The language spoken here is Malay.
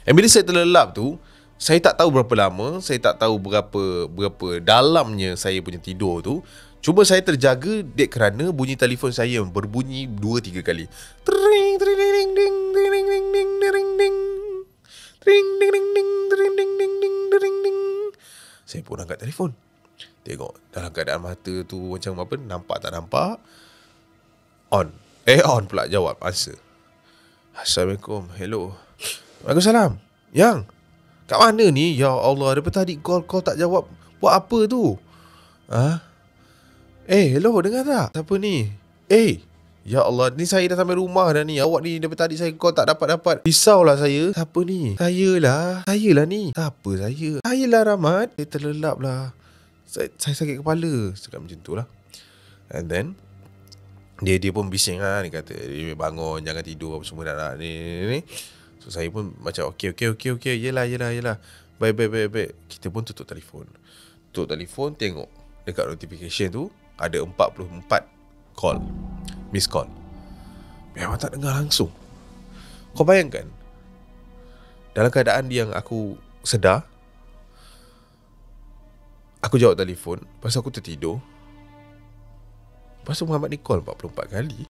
And bila saya terlelap tu, saya tak tahu berapa lama, saya tak tahu berapa dalamnya saya punya tidur tu. Cuma saya terjaga dek kerana bunyi telefon saya berbunyi 2-3 kali. Tring tring ding ding ding ding ding ding ding ding. Tring ding ding ding ding ding ding ding ding ding. Saya pun angkat telefon. Tengok dalam keadaan mata tu macam apa, nampak tak nampak. On pula jawab, answer. Assalamualaikum. Hello. Waalaikumsalam. Yang kat mana ni? Ya Allah, daripada tadi call tak jawab. Buat apa tu? Hello, dengar tak? Siapa ni? Ya Allah, ni saya dah sampai rumah dah ni. Awak ni daripada tadi saya call tak dapat. Risaulah saya. Siapa ni? Sayalah ni. Siapa saya? Sayalah Rahmat. Saya terlelap lah. Saya sakit kepala. Cakap macam tu lah. And then dia pun bising lah. Dia kata, dia bangun, jangan tidur apa semua dah ni. So saya pun macam okay. Yelah. Baik. Kita pun tutup telefon. Tengok dekat notification tu ada 44 call, miss call. Memang tak dengar langsung. Kau bayangkan, dalam keadaan yang aku sedar, aku jawab telefon, pasal aku tertidur. Pasal Muhammad ni call 44 kali.